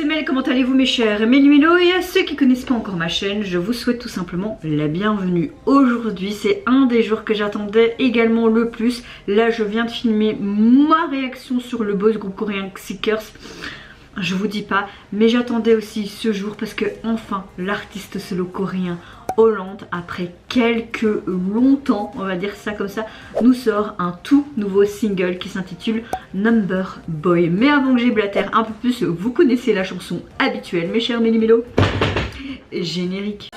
c'est Mel, comment allez-vous mes chers Mélumélo? Et à ceux qui connaissent pas encore ma chaîne, je vous souhaite tout simplement la bienvenue. Aujourd'hui c'est un des jours que j'attendais également le plus. Là je viens de filmer ma réaction sur le boys group coréen Seekers. Je vous dis pas, mais j'attendais aussi ce jour parce que enfin l'artiste solo coréen Holland, après quelques longtemps, on va dire ça comme ça, nous sort un tout nouveau single qui s'intitule Number Boy. Mais avant que j'éblatère un peu plus, vous connaissez la chanson habituelle mes chers Mélimélo, générique.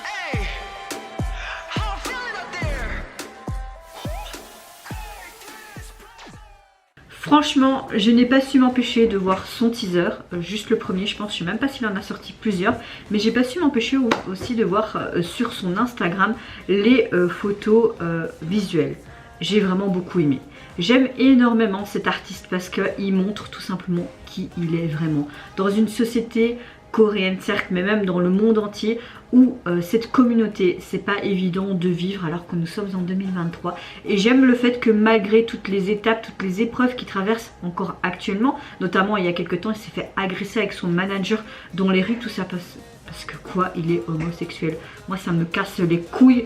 Franchement, je n'ai pas su m'empêcher de voir son teaser, juste le premier je pense, je sais même pas s'il en a sorti plusieurs, mais j'ai pas su m'empêcher aussi de voir sur son Instagram les photos visuelles. J'ai vraiment beaucoup aimé. J'aime énormément cet artiste parce qu'il montre tout simplement qui il est vraiment. Dans une société coréenne certes, mais même dans le monde entier où cette communauté c'est pas évident de vivre alors que nous sommes en 2023, et j'aime le fait que malgré toutes les étapes, toutes les épreuves qu'il traverse encore actuellement, notamment il y a quelques temps il s'est fait agresser avec son manager dans les rues, tout ça passe parce que quoi, il est homosexuel. Moi ça me casse les couilles,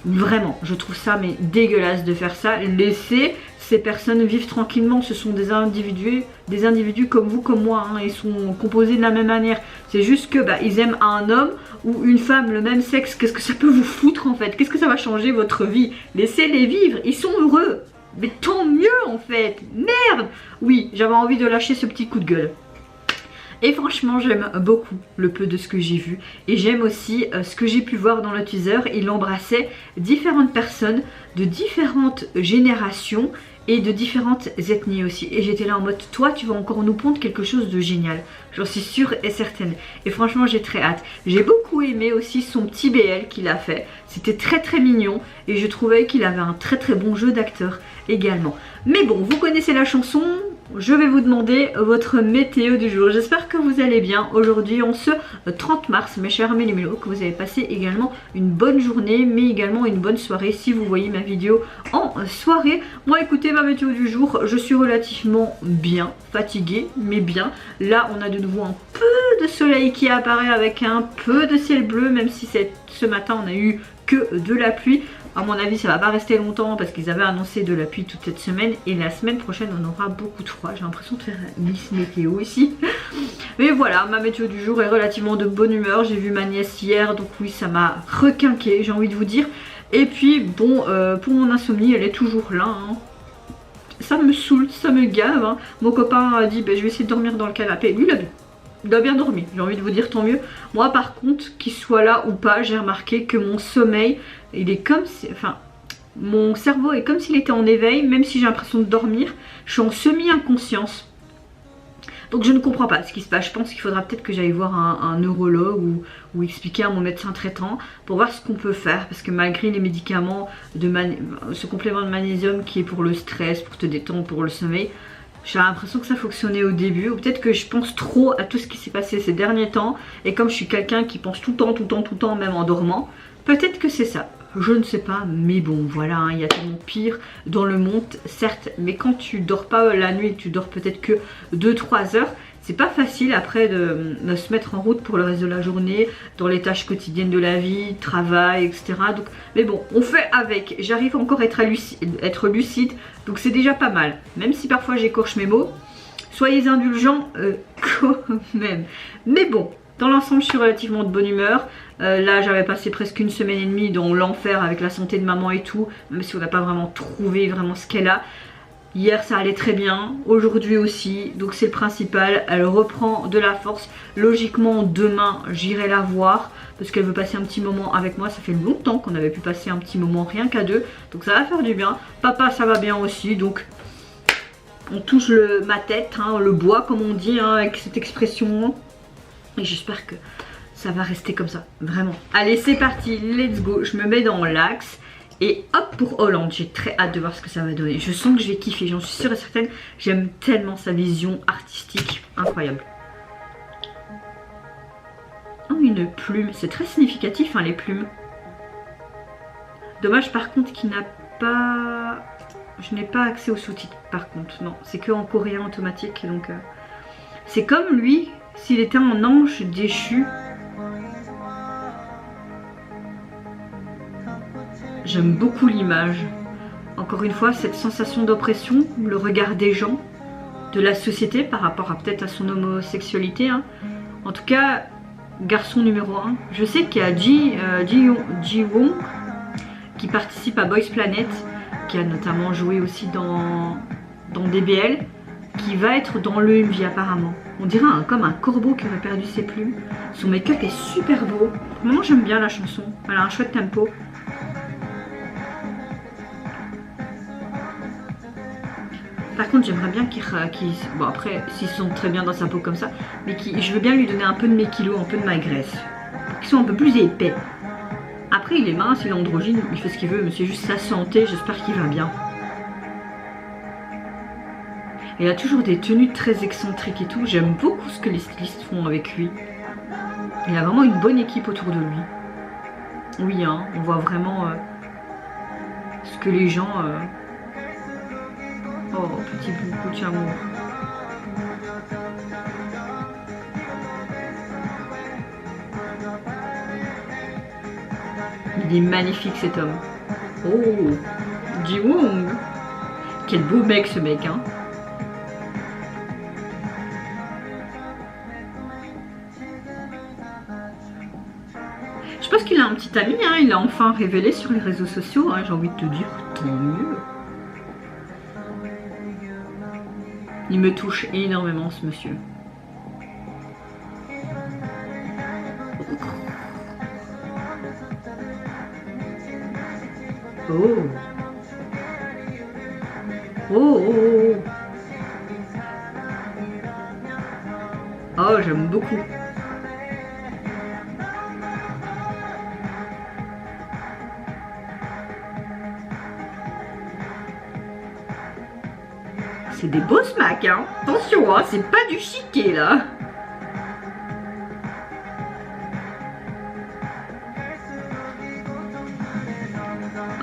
vraiment je trouve ça mais dégueulasse de faire ça. Laissez ces personnes vivent tranquillement, ce sont des individus comme vous, comme moi, hein. Ils sont composés de la même manière. C'est juste que ils aiment un homme ou une femme, le même sexe. Qu'est-ce que ça peut vous foutre en fait? Qu'est-ce que ça va changer votre vie? Laissez-les vivre, ils sont heureux. Mais tant mieux en fait. Merde. Oui, j'avais envie de lâcher ce petit coup de gueule. Et franchement j'aime beaucoup le peu de ce que j'ai vu. Et j'aime aussi ce que j'ai pu voir dans le teaser. Il embrassait différentes personnes de différentes générations et de différentes ethnies aussi. Et j'étais là en mode, toi tu vas encore nous pondre quelque chose de génial. J'en suis sûre et certaine. Et franchement j'ai très hâte. J'ai beaucoup aimé aussi son petit BL qu'il a fait. C'était très mignon. Et je trouvais qu'il avait un très bon jeu d'acteur également. Mais bon, vous connaissez la chanson. Je vais vous demander votre météo du jour. J'espère que vous allez bien aujourd'hui en ce 30 mars mes chers Mélimélo, que vous avez passé également une bonne journée mais également une bonne soirée si vous voyez ma vidéo en soirée. Moi écoutez, ma météo du jour, je suis relativement bien, fatiguée mais bien. Là on a de nouveau un peu de soleil qui apparaît avec un peu de ciel bleu, même si ce matin on a eu que de la pluie. À mon avis ça va pas rester longtemps parce qu'ils avaient annoncé de la pluie toute cette semaine, et la semaine prochaine on aura beaucoup de froid. J'ai l'impression de faire Miss Météo ici. Mais voilà, ma météo du jour est relativement de bonne humeur. J'ai vu ma nièce hier, donc oui ça m'a requinqué, j'ai envie de vous dire. Et puis bon, pour mon insomnie elle est toujours là, hein. Ça me saoule, ça me gave, hein. Mon copain a dit je vais essayer de dormir dans le canapé. Lui il a bien dormi, j'ai envie de vous dire tant mieux. Moi par contre, qu'il soit là ou pas, j'ai remarqué que mon sommeil, il est comme si, enfin, mon cerveau est comme s'il était en éveil, même si j'ai l'impression de dormir. Je suis en semi-inconscience. Donc je ne comprends pas ce qui se passe. Je pense qu'il faudra peut-être que j'aille voir un neurologue ou expliquer à mon médecin traitant pour voir ce qu'on peut faire. Parce que malgré les médicaments, ce complément de magnésium qui est pour le stress, pour te détendre, pour le sommeil, j'ai l'impression que ça fonctionnait au début, ou peut-être que je pense trop à tout ce qui s'est passé ces derniers temps, et comme je suis quelqu'un qui pense tout le temps, même en dormant, peut-être que c'est ça, je ne sais pas, mais bon voilà, hein, il y a tellement pire dans le monde, certes, mais quand tu dors pas la nuit, tu dors peut-être que 2-3 heures, c'est pas facile après de se mettre en route pour le reste de la journée, dans les tâches quotidiennes de la vie, travail, etc. Donc, mais bon, on fait avec. J'arrive encore à être lucide, donc c'est déjà pas mal. Même si parfois j'écorche mes mots, soyez indulgents quand même. Mais bon, dans l'ensemble, je suis relativement de bonne humeur. Là, j'avais passé presque une semaine et demie dans l'enfer avec la santé de maman et tout, même si on n'a pas vraiment trouvé vraiment ce qu'elle a. Hier ça allait très bien, aujourd'hui aussi, donc c'est le principal. Elle reprend de la force. Logiquement demain j'irai la voir parce qu'elle veut passer un petit moment avec moi. Ça fait longtemps qu'on avait pu passer un petit moment rien qu'à deux, donc ça va faire du bien. Papa ça va bien aussi, donc on touche ma tête, hein, le bois comme on dit, hein, avec cette expression. Et j'espère que ça va rester comme ça, vraiment. Allez c'est parti, let's go, je me mets dans l'axe. Et hop pour Holland, j'ai très hâte de voir ce que ça va donner. Je sens que je vais kiffer, j'en suis sûre et certaine. J'aime tellement sa vision artistique, incroyable. Oh une plume, c'est très significatif hein, les plumes. Dommage par contre qu'il n'a pas... Je n'ai pas accès aux sous-titres par contre, non. C'est que en coréen automatique, donc... C'est comme lui, s'il était un ange déchu. J'aime beaucoup l'image. Encore une fois, cette sensation d'oppression, le regard des gens, de la société par rapport à peut-être à son homosexualité. Hein. En tout cas, garçon numéro 1. Je sais qu'il y a Ji Wong qui participe à Boys Planet, qui a notamment joué aussi dans DBL, qui va être dans le MV apparemment. On dirait comme un corbeau qui aurait perdu ses plumes. Son make-up est super beau. Vraiment, j'aime bien la chanson. Elle a un chouette tempo. Par contre, j'aimerais bien qu'il... Bon, après, s'ils sont très bien dans sa peau comme ça, mais je veux bien lui donner un peu de mes kilos, un peu de ma graisse. Pour qu'ils soient un peu plus épais. Après, il est mince, il est androgyne, il fait ce qu'il veut, mais c'est juste sa santé, j'espère qu'il va bien. Il a toujours des tenues très excentriques et tout. J'aime beaucoup ce que les stylistes font avec lui. Il a vraiment une bonne équipe autour de lui. Oui, hein, on voit vraiment ce que les gens... Oh, petit bout d'amour. Il est magnifique cet homme. Oh, Ji Wong. Quel beau mec ce mec, hein. Je pense qu'il a un petit ami, hein. Il a enfin révélé sur les réseaux sociaux, hein. J'ai envie de te dire, tant mieux. Il me touche énormément ce monsieur. Oh. Oh, oh, oh. Oh, j'aime beaucoup. C'est des beaux smacks, hein. Attention, hein, c'est pas du chiquet, là.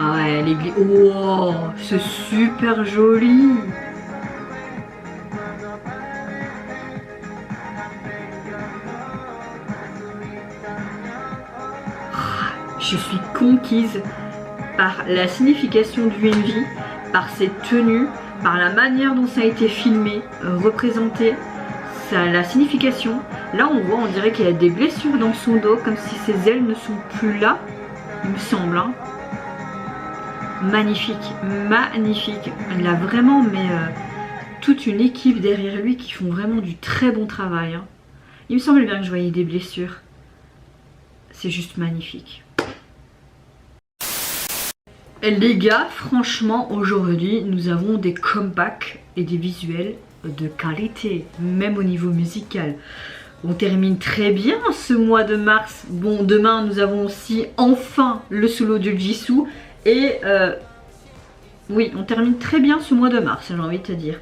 Ah ouais, l'église... Oh, c'est super joli. Je suis conquise par la signification du MV, par ses tenues, par la manière dont ça a été filmé, représenté, la signification. Là on voit, on dirait qu'il y a des blessures dans son dos, comme si ses ailes ne sont plus là, il me semble. Hein. Magnifique, magnifique. Il a vraiment toute une équipe derrière lui qui font vraiment du très bon travail. Hein. Il me semble bien que je voyais des blessures. C'est juste magnifique. Les gars, franchement, aujourd'hui, nous avons des comebacks et des visuels de qualité, même au niveau musical. On termine très bien ce mois de mars. Bon, demain, nous avons aussi enfin le solo de Jisoo. Et oui, on termine très bien ce mois de mars, j'ai envie de te dire.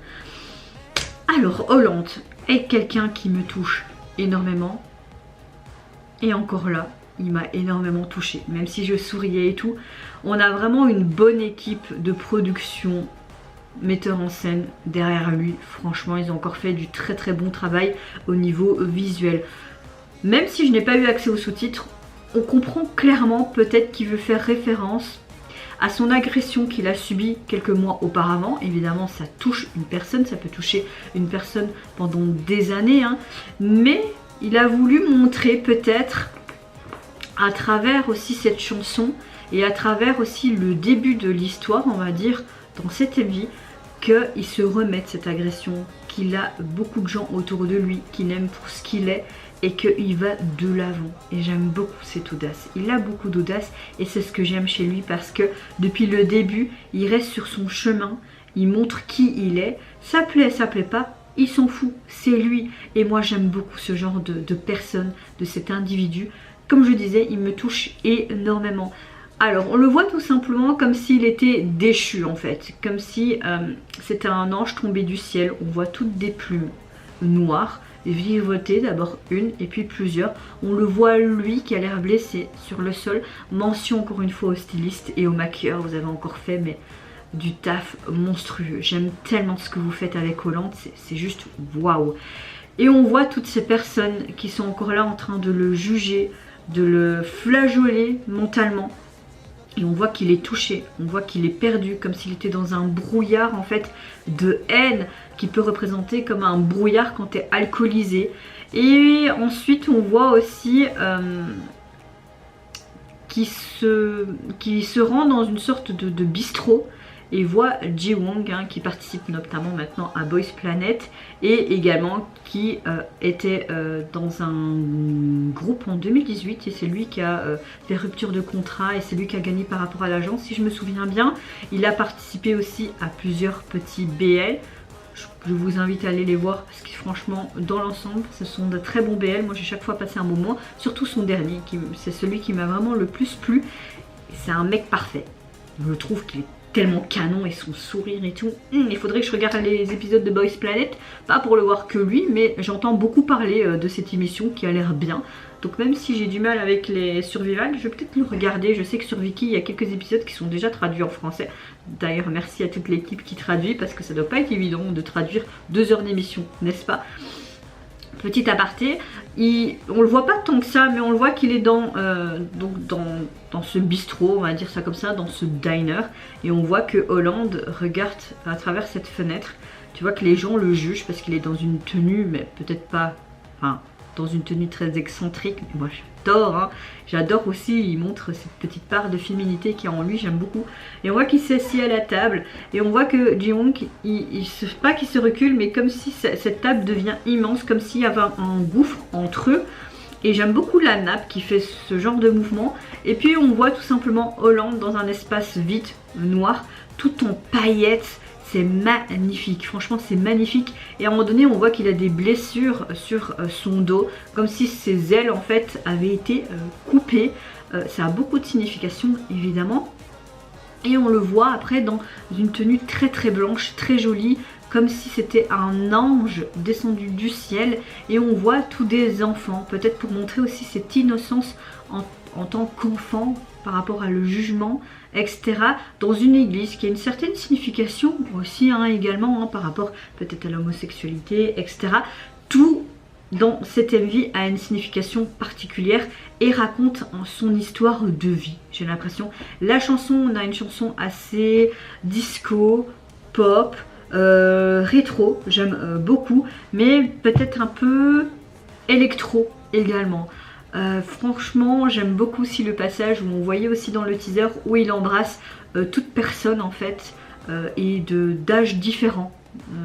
Alors, Hollande est quelqu'un qui me touche énormément. Et encore là, il m'a énormément touchée. Même si je souriais et tout, on a vraiment une bonne équipe de production, metteur en scène derrière lui. Franchement, ils ont encore fait du très très bon travail au niveau visuel. Même si je n'ai pas eu accès aux sous-titres, on comprend clairement peut-être qu'il veut faire référence à son agression qu'il a subie quelques mois auparavant. Évidemment, ça touche une personne, ça peut toucher une personne pendant des années, hein. Mais il a voulu montrer peut-être à travers aussi cette chanson et à travers aussi le début de l'histoire, on va dire, dans cette vie, qu'il se remet de cette agression, qu'il a beaucoup de gens autour de lui qui l'aiment pour ce qu'il est et qu'il va de l'avant. Et j'aime beaucoup cette audace. Il a beaucoup d'audace et c'est ce que j'aime chez lui parce que depuis le début, il reste sur son chemin, il montre qui il est. Ça plaît pas, il s'en fout, c'est lui. Et moi j'aime beaucoup ce genre de personne, de cet individu. Comme je disais, il me touche énormément. Alors, on le voit tout simplement comme s'il était déchu en fait. Comme si c'était un ange tombé du ciel. On voit toutes des plumes noires, virevoltées, d'abord une et puis plusieurs. On le voit lui qui a l'air blessé sur le sol. Mention encore une fois au styliste et au maquilleur. Vous avez encore fait du taf monstrueux. J'aime tellement ce que vous faites avec Hollande. C'est juste waouh. Et on voit toutes ces personnes qui sont encore là en train de le juger, de le flageoler mentalement. Et on voit qu'il est touché, on voit qu'il est perdu, comme s'il était dans un brouillard en fait de haine qui peut représenter comme un brouillard quand tu es alcoolisé. Et ensuite on voit aussi qu'il se rend dans une sorte de bistrot et voit Ji-Won qui participe notamment maintenant à Boys Planet et également qui était dans un groupe en 2018 et c'est lui qui a fait rupture de contrat et c'est lui qui a gagné par rapport à l'agence si je me souviens bien. Il a participé aussi à plusieurs petits BL. Je vous invite à aller les voir parce que franchement dans l'ensemble ce sont de très bons BL. Moi j'ai chaque fois passé un moment, surtout son dernier, c'est celui qui m'a vraiment le plus plu. C'est un mec parfait. Je trouve qu'il est tellement canon et son sourire et tout. Il faudrait que je regarde les épisodes de Boys Planet, pas pour le voir que lui, mais j'entends beaucoup parler de cette émission qui a l'air bien. Donc même si j'ai du mal avec les survivals, je vais peut-être le regarder. Je sais que sur Viki, il y a quelques épisodes qui sont déjà traduits en français. D'ailleurs, merci à toute l'équipe qui traduit, parce que ça doit pas être évident de traduire 2 heures d'émission, n'est-ce pas? Petit aparté, on le voit pas tant que ça, mais on le voit qu'il est dans ce bistrot, on va dire ça comme ça, dans ce diner. Et on voit que Holland regarde à travers cette fenêtre. Tu vois que les gens le jugent parce qu'il est dans une tenue, mais peut-être pas... Enfin, dans une tenue très excentrique. Mais moi j'adore, hein. J'adore aussi, il montre cette petite part de féminité qu'il y a en lui, j'aime beaucoup. Et on voit qu'il s'assied à la table et on voit que Ji-Won, pas qu'il se recule, mais comme si cette table devient immense, comme s'il y avait un gouffre entre eux. Et j'aime beaucoup la nappe qui fait ce genre de mouvement. Et puis on voit tout simplement Holland dans un espace vide, noir, tout en paillettes. C'est magnifique, franchement c'est magnifique. Et à un moment donné on voit qu'il a des blessures sur son dos, comme si ses ailes en fait avaient été coupées. Ça a beaucoup de signification évidemment. Et on le voit après dans une tenue très très blanche, très jolie, comme si c'était un ange descendu du ciel. Et on voit tous des enfants, peut-être pour montrer aussi cette innocence en tant qu'enfant par rapport à le jugement, etc. dans une église qui a une certaine signification aussi également par rapport peut-être à l'homosexualité, etc. Tout dans cette MV a une signification particulière et raconte son histoire de vie, j'ai l'impression. La chanson, on a une chanson assez disco, pop, rétro, j'aime beaucoup, mais peut-être un peu électro également. Franchement j'aime beaucoup aussi le passage où on voyait aussi dans le teaser où il embrasse toute personne en fait et d'âges différents,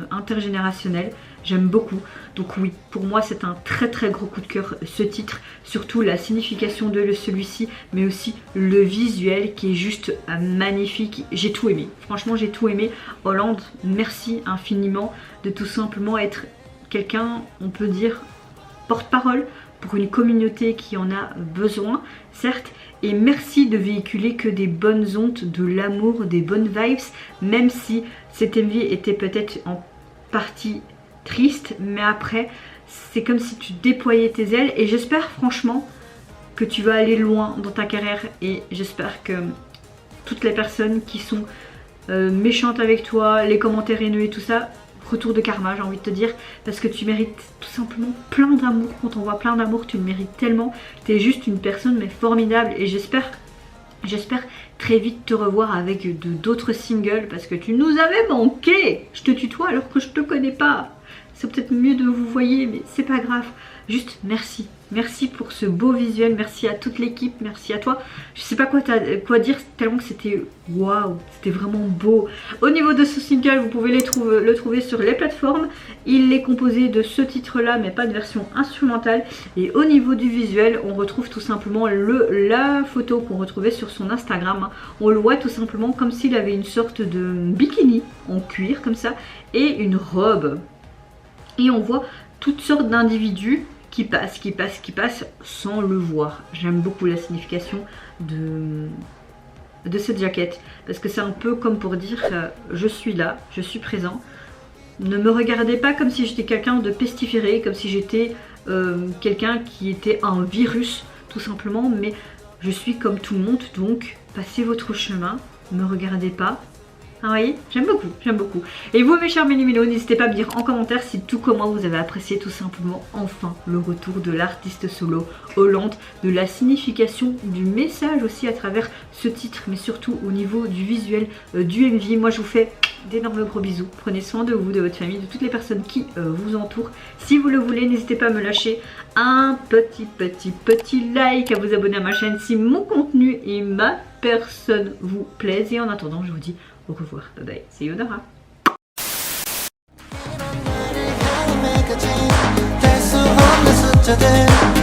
intergénérationnels. J'aime beaucoup, donc oui, pour moi c'est un très très gros coup de cœur ce titre, surtout la signification de celui-ci, mais aussi le visuel qui est juste magnifique. J'ai tout aimé, franchement j'ai tout aimé. Holland, merci infiniment de tout simplement être quelqu'un, on peut dire, porte-parole pour une communauté qui en a besoin, certes, et merci de véhiculer que des bonnes ondes, de l'amour, des bonnes vibes, même si cette MV était peut-être en partie triste, mais après, c'est comme si tu déployais tes ailes, et j'espère franchement que tu vas aller loin dans ta carrière, et j'espère que toutes les personnes qui sont méchantes avec toi, les commentaires haineux et tout ça, retour de karma, j'ai envie de te dire, parce que tu mérites tout simplement plein d'amour. Quand on voit plein d'amour, tu le mérites tellement. Tu es juste une personne mais formidable, et j'espère très vite te revoir avec d'autres singles, parce que tu nous avais manqué. Je te tutoie alors que je te connais pas. C'est peut-être mieux de vous voyer, mais c'est pas grave. Juste merci. Merci pour ce beau visuel, merci à toute l'équipe, merci à toi. Je sais pas quoi dire tellement que c'était waouh, c'était vraiment beau. Au niveau de ce single, vous pouvez le trouver sur les plateformes. Il est composé de ce titre là, mais pas de version instrumentale. Et au niveau du visuel, on retrouve tout simplement la photo qu'on retrouvait sur son Instagram. On le voit tout simplement comme s'il avait une sorte de bikini en cuir comme ça et une robe. Et on voit toutes sortes d'individus qui passe sans le voir. J'aime beaucoup la signification de cette jaquette, parce que c'est un peu comme pour dire je suis là, je suis présent. Ne me regardez pas comme si j'étais quelqu'un de pestiféré, comme si j'étais quelqu'un qui était un virus tout simplement, mais je suis comme tout le monde, donc passez votre chemin, ne me regardez pas, Ah, vous voyez, j'aime beaucoup, j'aime beaucoup. Et vous mes chers Méli-Mélos, n'hésitez pas à me dire en commentaire si tout comment vous avez apprécié tout simplement enfin le retour de l'artiste solo Hollande, de la signification du message aussi à travers ce titre, mais surtout au niveau du visuel du MV. Moi je vous fais d'énormes gros bisous, prenez soin de vous, de votre famille, de toutes les personnes qui vous entourent. Si vous le voulez, n'hésitez pas à me lâcher un petit like, à vous abonner à ma chaîne si mon contenu et ma personne vous plaisent. Et en attendant, je vous dis au revoir, bye bye, c'est Yodara. 될 수 없는 숫자들